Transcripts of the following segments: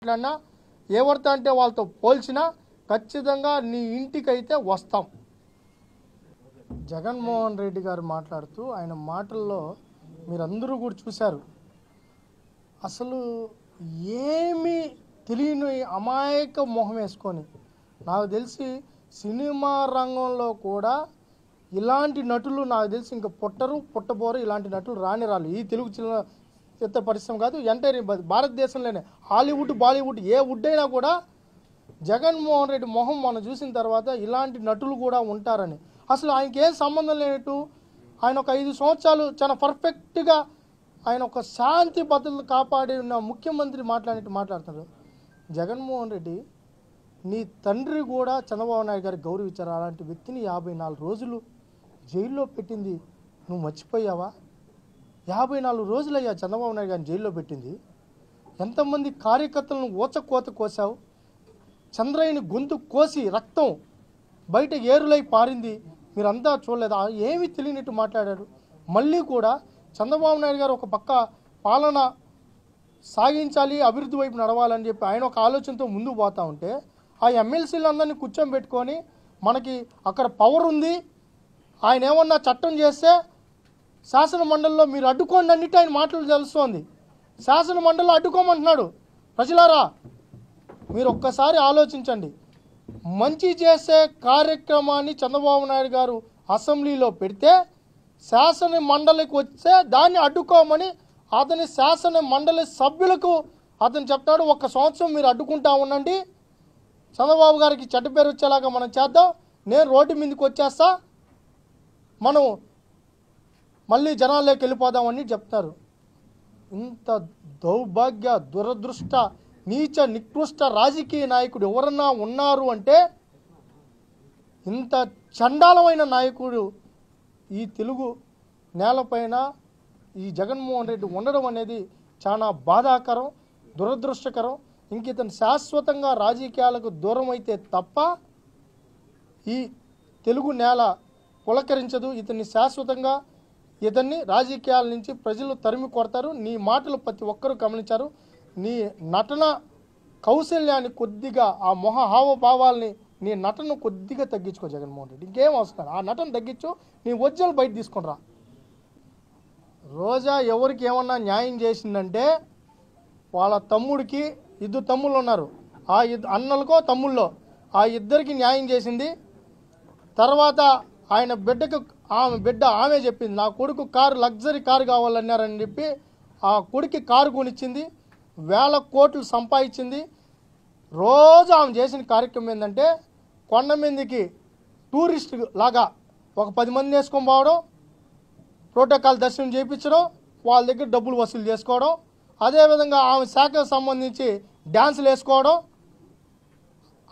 మాట్లాడినా ఎవరితో అంటే వాళ్ళతో పోల్చినా ఖచ్చితంగా నీ ఇంటికైతే వస్తాం. జగన్మోహన్ రెడ్డి గారు మాట్లాడుతూ ఆయన మాటల్లో మీరందరూ కూడా చూశారు. అసలు ఏమీ తెలియని అమాయక మొహం వేసుకొని, నాకు తెలిసి సినిమా రంగంలో కూడా ఇలాంటి నటులు నాకు తెలిసి ఇంకా పుట్టబోరు. ఇలాంటి నటులు రాళ్ళు ఈ తెలుగు చిత్ర పరిశ్రమ కాదు, ఎంటైర్ భారతదేశంలోనే హాలీవుడ్ బాలీవుడ్ ఏ వుడ్ అయినా కూడా జగన్మోహన్ రెడ్డి మొహం మనం చూసిన తర్వాత ఇలాంటి నటులు కూడా ఉంటారని. అసలు ఆయనకి ఏం సంబంధం లేనట్టు ఆయన ఒక 5 సంవత్సరాలు చాలా పర్ఫెక్ట్గా ఆయన ఒక శాంతి భద్రతలు కాపాడిన ముఖ్యమంత్రి మాట్లాడుతున్నారు. జగన్మోహన్ రెడ్డి నీ తండ్రి కూడా చంద్రబాబు నాయుడు గారికి గౌరవించారు. అలాంటి వ్యక్తిని 54 రోజులు జైల్లో పెట్టింది నువ్వు మర్చిపోయావా? 54 రోజులయ్యా చంద్రబాబు నాయుడు గారిని జైల్లో పెట్టింది. ఎంతమంది కార్యకర్తలను ఊచకోత కోసావు. చంద్రయ్యని గొంతు కోసి రక్తం బయట ఏరులై పారింది. మీరంతా చూడలేదు. ఏమీ తెలియనట్టు మాట్లాడారు. మళ్ళీ కూడా చంద్రబాబు నాయుడు గారు ఒక పక్క పాలన సాగించాలి, అభివృద్ధి వైపు నడవాలని చెప్పి ఆయన ఒక ఆలోచనతో ముందుకు పోతా ఉంటే ఆ ఎమ్మెల్సీలందరినీ కూర్చోబెట్టుకొని మనకి అక్కడ పవర్ ఉంది, ఆయన ఏమన్నా చట్టం చేస్తే శాసన మండలిలో మీరు అడ్డుకోండి అన్నిటి ఆయన మాటలు తెలుస్తోంది. శాసన మండలిలో అడ్డుకోమంటున్నాడు. ప్రజలారా మీరు ఒక్కసారి ఆలోచించండి. మంచి చేసే కార్యక్రమాన్ని చంద్రబాబు నాయుడు గారు అసెంబ్లీలో పెడితే శాసన మండలికి వస్తే దాన్ని అడ్డుకోమని అతని శాసన మండలి సభ్యులకు అతను చెప్తాడు. 1 సంవత్సరం మీరు అడ్డుకుంటా ఉండండి, చంద్రబాబు గారికి చెడ్డ పేరు వచ్చేలాగా మనం చేద్దాం, నేను రోడ్డు మీదకి వచ్చేస్తా, మనం మళ్ళీ జనాల్లోకి వెళ్ళిపోదామని చెప్తారు. ఇంత దౌర్భాగ్య దురదృష్ట నీచ నికృష్ట రాజకీయ నాయకుడు ఎవరన్నా ఉన్నారు అంటే ఇంత చండాలమైన నాయకుడు ఈ తెలుగు నేలపైన ఈ జగన్మోహన్ రెడ్డి ఉండడం అనేది చాలా బాధాకరం, దురదృష్టకరం. ఇంక ఇతను శాశ్వతంగా రాజకీయాలకు దూరం అయితే తప్ప ఈ తెలుగు నేల పులకరించదు. ఇతన్ని శాశ్వతంగా ఇతన్ని రాజకీయాల నుంచి ప్రజలు తరిమి కొడతారు. నీ మాటలు ప్రతి ఒక్కరూ గమనించారు. నీ నటన కౌశల్యాన్ని కొద్దిగా, ఆ మొహ హావభావాల్ని, నీ నటన కొద్దిగా తగ్గించుకో జగన్మోహన్ రెడ్డి. ఇంకేం అవసరం, ఆ నటన తగ్గించు, నీ ఒరిజినల్ బయట తీసుకుని రా. రోజా ఎవరికి ఏమన్నా న్యాయం చేసిందంటే వాళ్ళ తమ్ముడికి, 2 తమ్ముళ్ళు ఉన్నారు, ఆ అన్నలకో తమ్ముళ్ళో ఆ ఇద్దరికి న్యాయం చేసింది. తర్వాత ఆయన బిడ్డకు ఆమె చెప్పింది నా కొడుకు కారు లగ్జరీ కారు కావాలన్నారని చెప్పి ఆ కొడుకు కారు కొనిచ్చింది, 1000 కోట్లు సంపాదించింది. రోజు ఆమె చేసిన కార్యక్రమం ఏంటంటే కొండ మీదకి టూరిస్ట్ లాగా ఒక 10 మంది వేసుకొని పోవడం, ప్రోటోకాల్ దర్శనం చేయించడం, వాళ్ళ దగ్గర డబ్బులు వసూలు చేసుకోవడం, అదేవిధంగా ఆమె శాఖకు సంబంధించి డ్యాన్సులు వేసుకోవడం.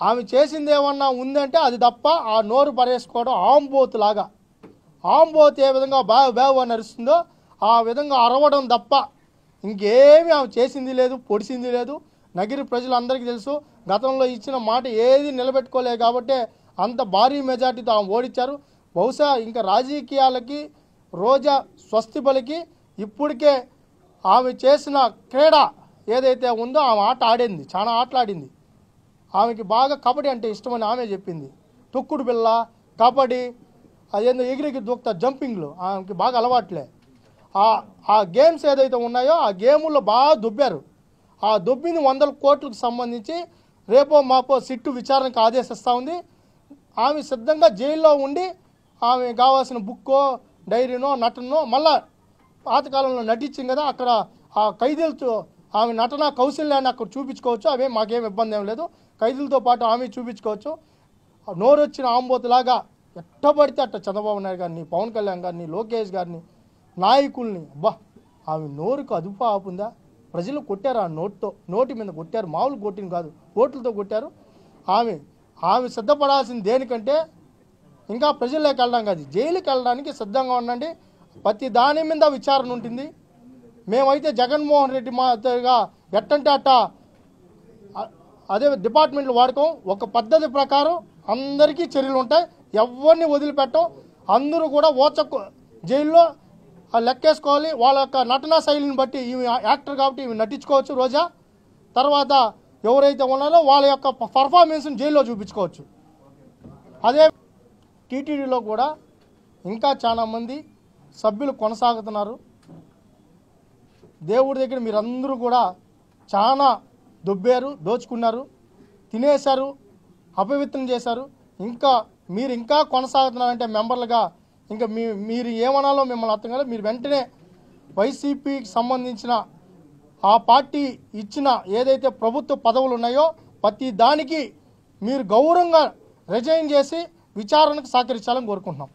ఆమె చేసింది ఏమన్నా ఉందంటే అది తప్ప ఆ నోరు పరేసుకోవడం. ఆంబోతు లాగా, ఆంబోతు ఏ విధంగా బావు అని అరుస్తుందో ఆ విధంగా అరవడం తప్ప ఇంకేమీ ఆమె చేసింది లేదు, పొడిసింది లేదు. నగిరి ప్రజలందరికీ తెలుసు, గతంలో ఇచ్చిన మాట ఏది నిలబెట్టుకోలేదు కాబట్టి అంత భారీ మెజార్టీతో ఆమె ఓడించారు. బహుశా ఇంకా రాజకీయాలకి రోజా స్వస్తి పలికి ఇప్పటికే ఆమె చేసిన క్రీడ ఏదైతే ఉందో ఆమె ఆట ఆడింది, చాలా ఆటలు ఆడింది. ఆమెకి బాగా కబడ్డీ అంటే ఇష్టమని ఆమె చెప్పింది. తొక్కుడు బిళ్ళ, కబడ్డీ, అదేందో ఎగిరెగిరి దూకుతా జంపింగ్లు ఆమెకి బాగా అలవాట్లే. ఆ గేమ్స్ ఏదైతే ఉన్నాయో ఆ గేముల్లో బాగా దొబ్బారు. ఆ దొబ్బింది 100 కోట్లకు సంబంధించి రేపో మాపో సిట్టు విచారణకు ఆదేశిస్తూ ఉంది. ఆమె సిద్ధంగా జైల్లో ఉండి ఆమె కావాల్సిన బుక్కో డైరీనో నటనో మళ్ళా పాతకాలంలో నటించింది కదా, అక్కడ ఆ ఖైదీలతో ఆమె నటన కౌశల్యాన్ని అక్కడ చూపించుకోవచ్చు. అవే మాకేం ఇబ్బంది ఏం లేదు, ఖైదీలతో పాటు ఆమె చూపించుకోవచ్చు. నోరొచ్చిన ఆంబోతులాగా ఎట్టబడితే అట్ట చంద్రబాబు నాయుడు గారిని, పవన్ కళ్యాణ్ గారిని, లోకేష్ గారిని, నాయకుల్ని ఆమె నోరుకు అదుపు ఆపుందా? ప్రజలు కొట్టారు, ఆ నోటి మీద కొట్టారు, మామూలు కొట్టిన కాదు, ఓట్లతో కొట్టారు. ఆమె సిద్ధపడాల్సింది దేనికంటే ఇంకా ప్రజల్లోకి వెళ్ళడం కాదు, జైలుకి వెళ్ళడానికి సిద్ధంగా ఉండండి. ప్రతి దాని మీద విచారణ ఉంటుంది. మేమైతే జగన్మోహన్ రెడ్డి మాదిరిగా ఎట్టంటే అట్ట అదే డిపార్ట్మెంట్లు వాడుకోం. ఒక పద్ధతి ప్రకారం అందరికీ చర్యలు ఉంటాయి, ఎవరిని వదిలిపెట్టం. అందరూ కూడా జైల్లో లెక్కేసుకోవాలి. వాళ్ళ యొక్క నటనా శైలిని బట్టి ఈమె యాక్టర్ కాబట్టి ఈమె నటించుకోవచ్చు రోజా. తర్వాత ఎవరైతే ఉన్నారో వాళ్ళ యొక్క పర్ఫార్మెన్స్ని జైల్లో చూపించుకోవచ్చు. అదే టీటీడీలో కూడా ఇంకా చాలామంది సభ్యులు కొనసాగుతున్నారు. దేవుడి దగ్గర మీరందరూ కూడా చాలా దొబ్బారు, దోచుకున్నారు, తినేశారు, అపవిత్రం చేశారు. మీరు ఇంకా కొనసాగుతున్నారంటే మెంబర్లుగా ఇంకా మీరు ఏమనాలో మిమ్మల్ని అర్థం కాదు. మీరు వెంటనే వైసీపీకి సంబంధించిన ఆ పార్టీ ఇచ్చిన ఏదైతే ప్రభుత్వ పదవులు ఉన్నాయో ప్రతి దానికి మీరు గౌరవంగా రిజైన్ చేసి విచారణకు సహకరించాలని కోరుకుంటున్నాం.